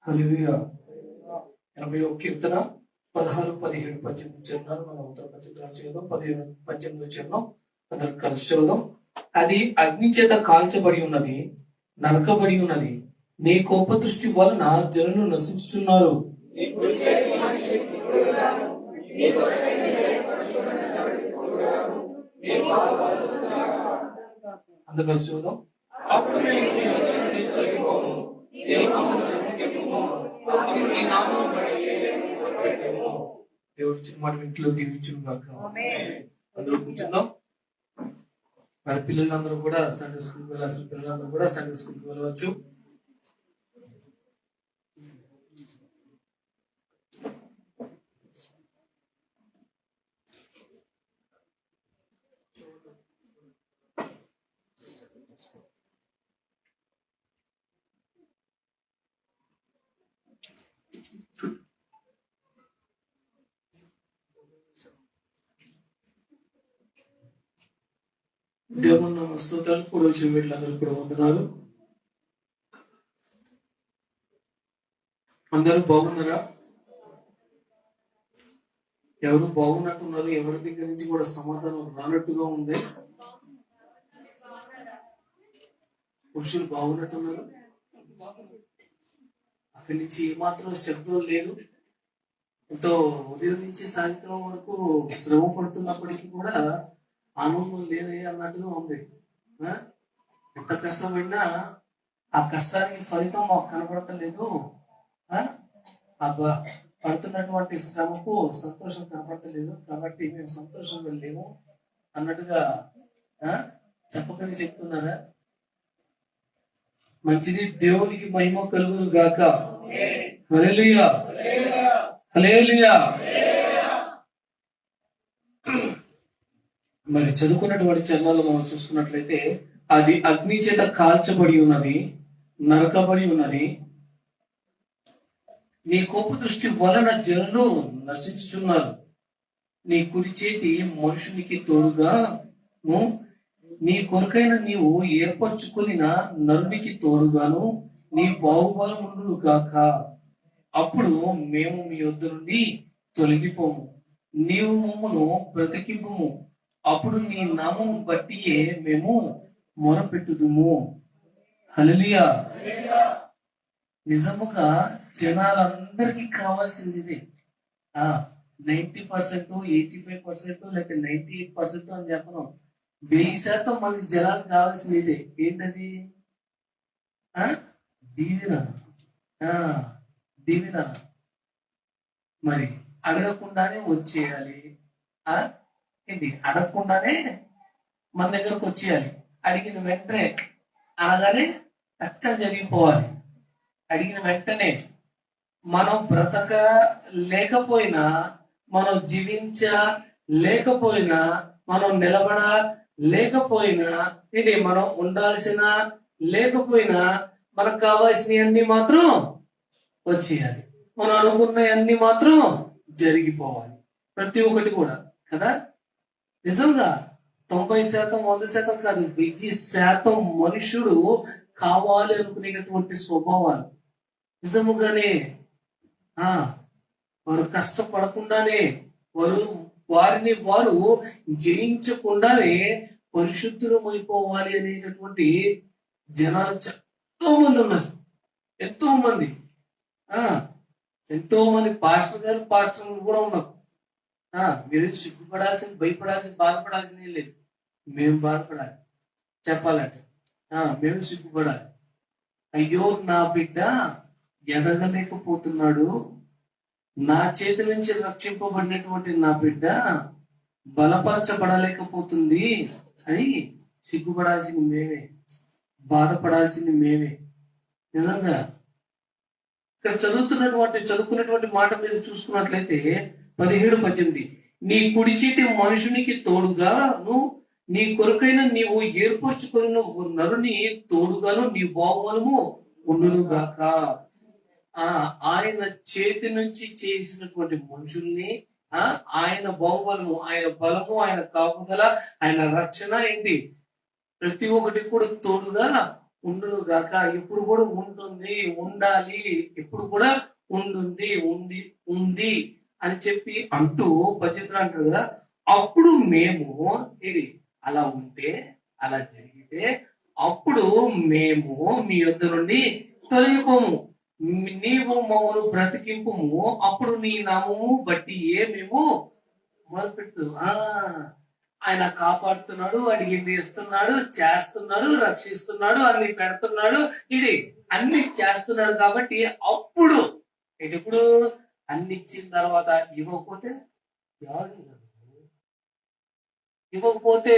హల్లెలూయా. 80వ కీర్తన 16, 17, 18 చరణాలు మనం ఉత్తర పత్రికలు చేద్దాం. 15, 18 చరణం అందరు కలిసి చదువుదాం. అది అగ్ని చేత కాల్చబడి ఉన్నది, నరకబడి ఉన్నది. నీ కోప దృష్టి వలన జనులు నశించుతున్నారు. అందరు కలిసి చదువుదాం. అప్పుడు మేము నీ వద్ద నుండి తొలగిపోము, దేవుడి చిన్నమాట ఇంట్లో దీవించును గాక. అందరూ కూర్చుందాం. మన పిల్లలందరూ కూడా సండే స్కూల్కి వెళ్ళాల్సిన పిల్లలందరూ కూడా సండే స్కూల్కి వెళ్ళవచ్చు. దేవుని నామ స్తోత్రాలు. కూడా వచ్చిన వీళ్ళందరూ కూడా వందనాలు. అందరూ బాగున్నారా? ఎవరు బాగున్నట్టున్నారు? ఎవరి దగ్గర నుంచి కూడా సమాధానం రానట్టుగా ఉంది. పురుషులు బాగున్నట్టున్నారు. అక్కడి నుంచి ఏమాత్రం శబ్దం లేదు. ఎంతో ఉదయం నుంచి సాయంత్రం వరకు శ్రమ పడుతున్నప్పటికీ కూడా ఆనందం లేదే అన్నట్టుగా ఉంది. ఎంత కష్టమైనా ఆ కష్టానికి ఫలితం మాకు కనపడతలేదు. పడుతున్నటువంటి శ్రమకు సంతోషం కనపడతలేదు. కాబట్టి మేము సంతోషంగా లేము అన్నట్టుగా చెప్పకని చెప్తున్నారా? మంచిది. దేవునికి మహిమ కలుగును గాక. హల్లెలూయా, హల్లెలూయా. మరి చదువుకున్నటువంటి చరణాలు మనం చూసుకున్నట్లయితే, అది అగ్ని చేత కాల్చబడి ఉన్నది, నరకబడి ఉన్నది. నీ కోప దృష్టి వలన జనులు నశించుచున్నారు. నీ కుడి చేతి మనుషునికి తోడుగాను, నీ కొరకైన నీవు ఏర్పరచుకుని నరునికి తోడుగాను నీ బాహుబలముండును గాక. అప్పుడు మేము మీ యొద్ద నుండి తొలగిపోము, నీవు మమ్మను బ్రతికింపుము. అప్పుడు నీ నామం బట్టియే మేము మొరపెట్టుదుము. హల్లెలూయా. నిజముగా జనాలందరికీ కావాల్సింది ఇదే. 90%, 85%, లేకపోతే 98% అని చెప్పను. 1000% మనకి జనాలకు కావాల్సింది ఇదే. ఏంటది? దీవెన. దీవెన. మరి అడగకుండానే వచ్చేయాలి. ఏంటి? అడగకుండానే మన దగ్గరకు వచ్చేయాలి. అడిగిన వెంటనే అనగానే చక్కగా జరిగిపోవాలి. అడిగిన వెంటనే మనం బ్రతక లేకపోయినా, మనం జీవించ లేకపోయినా, మనం నిలబడ లేకపోయినా, ఇది మనం ఉండాల్సిన లేకపోయినా, మనకు కావాల్సినవన్నీ మాత్రం వచ్చేయాలి. మనం అనుకున్నవన్నీ మాత్రం జరిగిపోవాలి. ప్రతి ఒక్కటి కూడా కదా. నిజంగా 90%, 100% కాదు, 1000% మనుషుడు కావాలి అనుకునేటటువంటి స్వభావాలు. నిజముగానే వారు కష్టపడకుండానే, వారిని వారు జయించకుండానే పరిశుద్ధులం అయిపోవాలి అనేటటువంటి జనాలు ఎంతో మంది ఉన్నారు. ఎంతో మంది పాస్టర్లు కూడా ఉన్నారు. మీరు సిగ్గుపడాల్సిన, భయపడాల్సిన, బాధపడాల్సిన లేదు. మేము బాధపడాలి. చెప్పాలంటే మేము సిగ్గుపడాలి. అయ్యో, నా బిడ్డ ఎదగలేకపోతున్నాడు, నా చేతి నుంచి రక్షింపబడినటువంటి నా బిడ్డ బలపరచబడలేకపోతుంది అని సిగ్గుపడాల్సింది మేమే, బాధపడాల్సింది మేమే. నిజంగా ఇక్కడ చదువుకున్నటువంటి మాట మీద చూసుకున్నట్లయితే 17, 18, నీ కుడి చేతి మనుషునికి తోడుగాను, నీ కొరకైన నీవు ఏర్పరచుకుని నరుని తోడుగాను నీ బాహుబలము ఉండును గాక. ఆయన చేతి నుంచి చేసినటువంటి మనుషుల్ని, ఆయన బాహుబలము, ఆయన బలము, ఆయన కాపుదల, ఆయన రక్షణ ఏంటి, ప్రతి ఒక్కటి కూడా తోడుగా ఉండును గాక, ఇప్పుడు కూడా ఉంటుంది, ఉండాలి, ఇప్పుడు కూడా ఉంటుంది, ఉంది అని చెప్పి అంటూ 18 అంటారు కదా. అప్పుడు మేము ఇది అలా ఉంటే, అలా జరిగితే అప్పుడు మేము మీ యొద్ద నుండి తొలగిపోము, నీవు మమ్మల్ని బ్రతికింపుము, అప్పుడు నీ నామము బట్టి మేము మొదలుపెట్టు. ఆయన కాపాడుతున్నాడు, అడిగింది ఇస్తున్నాడు, చేస్తున్నాడు, రక్షిస్తున్నాడు, అన్ని పెడుతున్నాడు, ఇది అన్ని చేస్తున్నాడు. కాబట్టి అప్పుడు ఎప్పుడు అన్ని ఇచ్చిన తర్వాత ఇవ్వకపోతే ఇవ్వకపోతే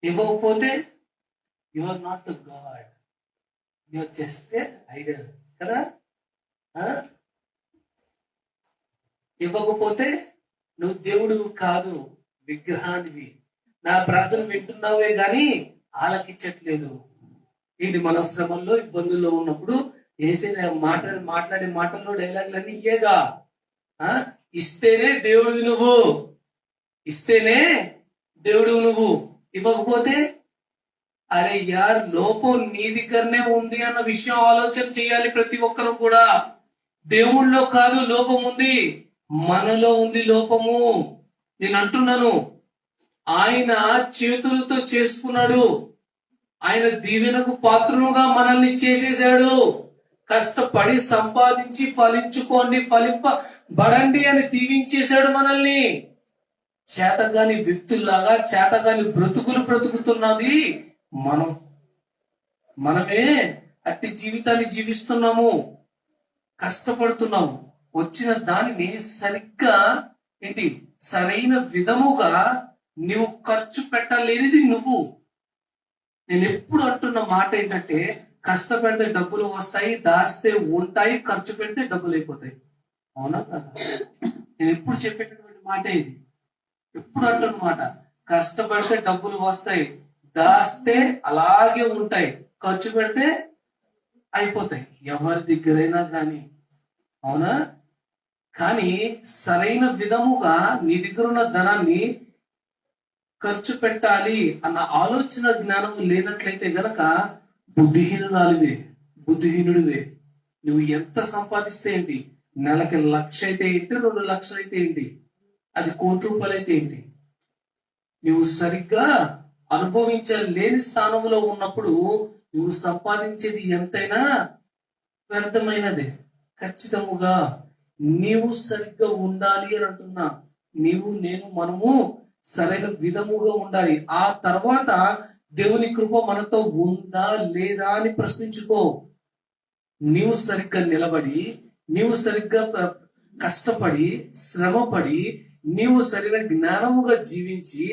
ఇవ్వకపోతే you are not the god, you are just idol కదా. ఇవ్వకపోతే నువ్వు దేవుడు కాదు, విగ్రహానివి. నా ప్రార్థన వింటున్నావే గాని ఆలకించట్లేదు. ఏంటి మన శ్రమంలో ఇబ్బందుల్లో ఉన్నప్పుడు వేసిన మాట్లాడే మాటల్లో డైలాగులన్నీ ఇయ్యేగా. ఇస్తేనే దేవుడు నువ్వు, ఇస్తేనే దేవుడు నువ్వు, ఇవ్వకపోతే అరే యార్ లోపం నీ దగ్గరనే ఉంది అన్న విషయం ఆలోచన చేయాలి ప్రతి ఒక్కరు కూడా. దేవుళ్ళలో కాదు లోపం ఉంది, మనలో ఉంది లోపము. నేను అంటున్నాను, ఆయన చేతులతో చేసుకున్నాడు, ఆయన దీవెనకు పాత్రులుగా మనల్ని చేసేసాడు. కష్టపడి సంపాదించి ఫలించుకోండి, ఫలింపబడండి అని దీవించేశాడు మనల్ని. చేతగాని వ్యక్తుల్లాగా చేతగాని బ్రతుకుతున్నది మనమే అట్టి జీవితాన్ని జీవిస్తున్నాము, కష్టపడుతున్నాము. వచ్చిన దానిని సరిగ్గా సరైన విధముగా నువ్వు ఖర్చు పెట్టలేనిది నువ్వు. నేను ఎప్పుడు అంటున్న మాట ఏంటంటే, కష్టపెడితే డబ్బులు వస్తాయి, దాస్తే ఉంటాయి, ఖర్చు పెడితే డబ్బులు అయిపోతాయి. అవునా కదా? నేను ఎప్పుడు చెప్పేటటువంటి మాట ఇది, ఎప్పుడు అంటున్న మాట. కష్టపడితే డబ్బులు వస్తాయి, దాస్తే అలాగే ఉంటాయి, ఖర్చు పెడితే అయిపోతాయి. ఎవరి దగ్గరైనా కానీ, అవునా? కానీ సరైన విధముగా నీ దగ్గర ఉన్న ధనాన్ని ఖర్చు పెట్టాలి అన్న ఆలోచన జ్ఞానం లేనట్లయితే గనక బుద్ధిహీనుడివే. నువ్వు ఎంత సంపాదిస్తే ఏంటి, నెలకి 1,00,000 అయితే ఏంటి, 2 లక్షలు అయితే ఏంటి, అది ₹1,00,00,000 అయితే ఏంటి, నువ్వు సరిగ్గా అనుభవించలేని స్థానంలో ఉన్నప్పుడు నువ్వు సంపాదించేది ఎంతైనా వ్యర్థమైనదే. ఖచ్చితముగా నీవు సరిగ్గా ఉండాలి అని అంటున్నా. మనము సరైన విధముగా ఉండాలి. ఆ తర్వాత దేవుని కృప మనతో ఉందా లేదా అని ప్రశ్నించుకో. నీవు సరిగ్గా నిలబడి, నీవు సరిగ్గా కష్టపడి, శ్రమపడి, నీవు సరైన జ్ఞానముగా జీవించి,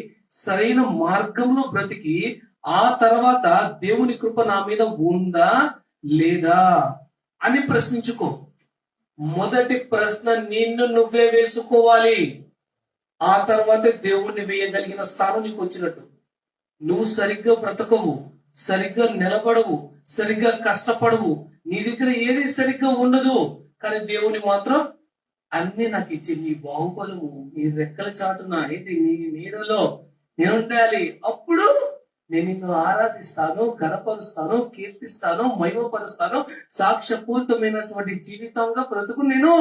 సరైన మార్గంలో బ్రతికి, ఆ తర్వాత దేవుని కృప నా మీద ఉందా లేదా అని ప్రశ్నించుకో. మొదటి ప్రశ్న నిన్ను నువ్వే వేసుకోవాలి. ఆ తర్వాతే దేవుణ్ణి వేయగలిగిన స్థానం నీకు వచ్చినట్టు. నువ్వు సరిగ్గా బ్రతకవు, సరిగ్గా నిలబడవు, సరిగ్గా కష్టపడవు, నీ దగ్గర ఏది సరిగ్గా ఉండదు. కానీ దేవుని మాత్రం అన్ని నాకు ఇచ్చి, నీ బాహుబలము, నీ రెక్కల చాటున నీ నీడలో నేను ఉండాలి. అప్పుడు నేను నిన్ను ఆరాధిస్తాను, గణపరుస్తాను, కీర్తిస్తాను, మహిమపరుస్తాను, సాక్ష్యపూరితమైనటువంటి జీవితంగా నేను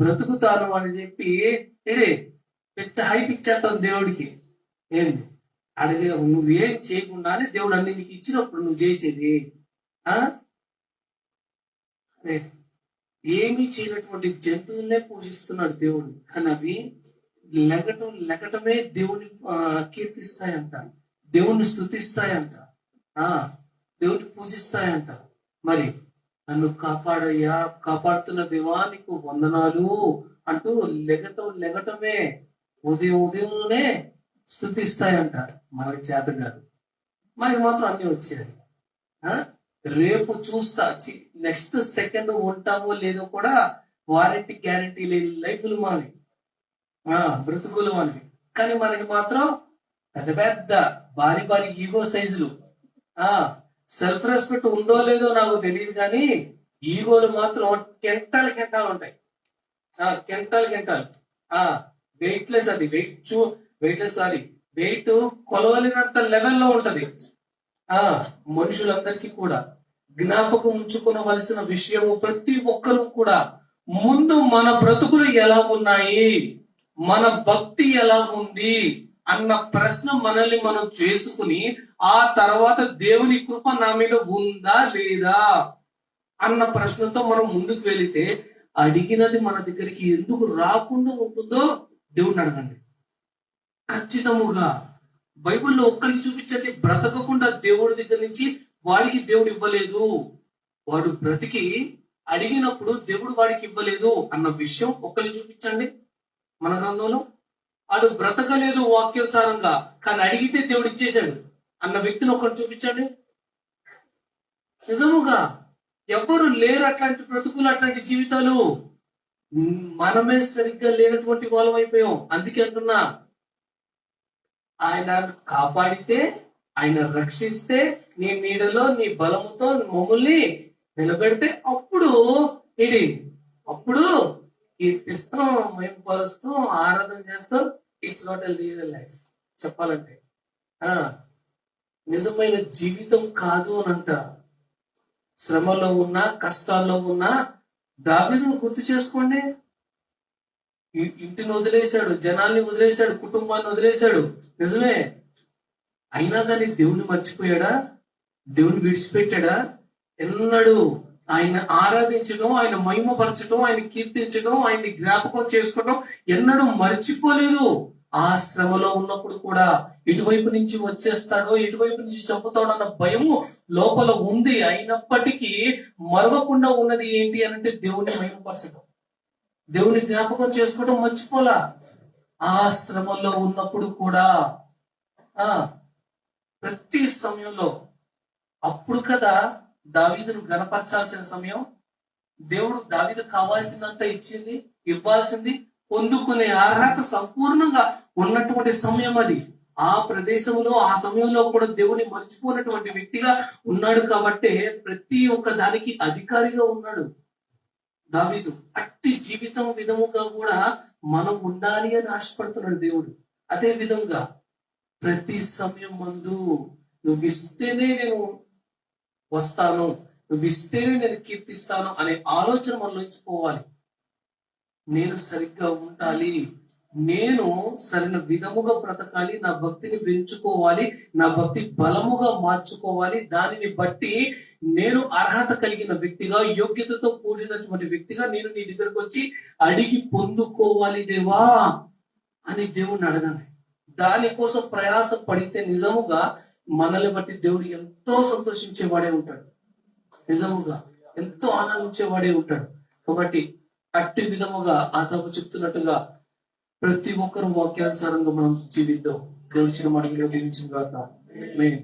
బ్రతుకుతాను అని చెప్పి హైప్ ఇచ్చేస్తాను దేవుడికి. ఏంది అడిగే, నువ్వేం చేయకుండానే దేవుడు అన్ని నీకు ఇచ్చినప్పుడు నువ్వు చేసేది ఏమీ చేయనటువంటి జంతువులనే పూజిస్తున్నాడు దేవుడు. కానీ అవి లెగటమే దేవుని కీర్తిస్తాయంట, దేవుణ్ణి స్తుతిస్తాయంట, దేవుని పూజిస్తాయంట. మరి నన్ను కాపాడయ్యా, కాపాడుతున్న దేవా నీకు వందనాలు అంటూ లెగటమే ఉదయంలోనే స్తుతిస్తాయంట. మనకి చేత కాదు, మనకి మాత్రం అన్ని వచ్చాయి. రేపు చూస్తా, నెక్స్ట్ సెకండ్ ఉంటామో లేదో కూడా వారంటీ గ్యారంటీ లేని లైఫ్లు మనవి, బ్రతుకులు మనవి. కానీ మనకి మాత్రం పెద్ద పెద్ద భారీ ఈగో సైజులు. సెల్ఫ్ రెస్పెక్ట్ ఉందో లేదో నాకు తెలియదు, కానీ ఈగోలు మాత్రం కెంటాలు ఉంటాయి. కెంటాలు వెయిట్లెస్, అది వెయిట్ కొలవలినంత లెవెల్లో ఉంటది. ఆ మనుషులందరికీ కూడా జ్ఞాపకం ఉంచుకోవలసిన విషయము, ప్రతి ఒక్కరూ కూడా ముందు మన బ్రతుకులు ఎలా ఉన్నాయి, మన భక్తి ఎలా ఉంది అన్న ప్రశ్న మనల్ని మనం చేసుకుని, ఆ తర్వాత దేవుని కృప నా మీద ఉందా లేదా అన్న ప్రశ్నతో మనం ముందుకు వెళితే, అడిగినది మన దగ్గరికి ఎందుకు రాకుండా ఉంటుందో దేవుడిని అడగండి. ఖచ్చితముగా బైబిల్లో ఒక్కరిని చూపించండి బ్రతకకుండా దేవుడి దగ్గర నుంచి వాడికి దేవుడు ఇవ్వలేదు, వాడు బ్రతికి అడిగినప్పుడు దేవుడు వాడికి ఇవ్వలేదు అన్న విషయం ఒక్కరిని చూపించండి మన గ్రంథంలో. వాడు బ్రతకలేదు వాక్యానుసారంగా, కానీ అడిగితే దేవుడు ఇచ్చేశాడు అన్న వ్యక్తిని ఒకరిని చూపించండి. నిజముగా ఎవరు లేరు అట్లాంటి బ్రతుకులు, అట్లాంటి జీవితాలు. మనమే సరిగ్గా లేనటువంటి వాళ్ళం అయిపోయాం. అందుకే అంటున్నా, ఆయన కాపాడితే, ఆయన రక్షిస్తే, నీ నీడలో నీ బలముతో మమ్మల్ని నిలబెడితే అప్పుడు అప్పుడు కీర్తిస్తూ, మేంపరుస్తూ, ఆరాధన చేస్తూ. It's not a real life చెప్పాలంటే. నిజమైన జీవితం కాదు అనంట. శ్రమలో ఉన్నా, కష్టాల్లో ఉన్నా దావీదును గుర్తు చేసుకోండి. ఇంటిని వదిలేశాడు, జనాల్ని వదిలేశాడు, కుటుంబాన్ని వదిలేశాడు, నిజమే. అయినా కానీ దేవుణ్ణి మర్చిపోయాడా? దేవుని విడిచిపెట్టాడా? ఎన్నడూ ఆయన ఆరాధించడం, ఆయన మహిమపరచడం, ఆయన కీర్తించడం, ఆయన్ని జ్ఞాపకం చేసుకోవడం ఎన్నడూ మర్చిపోలేదు. ఆ శ్రమలో ఉన్నప్పుడు కూడా ఇటువైపు నుంచి వచ్చేస్తాడో, ఇటువైపు నుంచి చంపుతాడో అన్న భయము లోపల ఉంది. అయినప్పటికీ మరవకుండా ఉన్నది ఏంటి అనంటే దేవుణ్ణి మహిమపరచడం, దేవుని జ్ఞాపకం చేసుకోవడం మర్చిపోలా. ఆ శ్రమలో ఉన్నప్పుడు కూడా ప్రతి సమయంలో, అప్పుడు కదా దావీదును గణపరచాల్సిన సమయం. దేవుడు దావీదు కావాల్సిందంతా ఇచ్చింది, ఇవ్వాల్సింది పొందుకునే అర్హత సంపూర్ణంగా ఉన్నటువంటి సమయం అది. ఆ ప్రదేశంలో, ఆ సమయంలో కూడా దేవుని మర్చిపోయినటువంటి వ్యక్తిగా ఉన్నాడు కాబట్టి ప్రతి ఒక్క దానికి అధికారిగా ఉన్నాడు దావీదు. అట్టి జీవితం విధముగా కూడా మనం ఉండాలి అని ఆశపడుతున్నాడు దేవుడు. అదే విధంగా ప్రతి సమయం మందు నువ్వు ఇస్తేనే నేను వస్తాను, నువ్వు ఇస్తేనే నేను కీర్తిస్తాను అనే ఆలోచన మనలోంచి పోవాలి. నేను సరిగ్గా ఉండాలి, నేను సరైన విధముగా బ్రతకాలి, నా భక్తిని పెంచుకోవాలి, నా భక్తి బలముగా మార్చుకోవాలి. దానిని బట్టి నేను అర్హత కలిగిన వ్యక్తిగా, యోగ్యతతో కూడినటువంటి వ్యక్తిగా నేను నీ దగ్గరకు వచ్చి అడిగి పొందుకోవాలి దేవా అని దేవుణ్ణి అడగాలి. దానికోసం ప్రయాస పడితే నిజముగా మనల్ని బట్టి దేవుడు ఎంతో సంతోషించేవాడే ఉంటాడు, నిజముగా ఎంతో ఆనందించేవాడే ఉంటాడు. కాబట్టి అట్టి విధముగా ఆ సభ చెప్తున్నట్టుగా ప్రతి ఒక్కరు వాక్యానుసారంగా మనం జీవిద్దాం. దేవుడి చిన్న మాటలు దీవించిన గాక. ఆమేన్.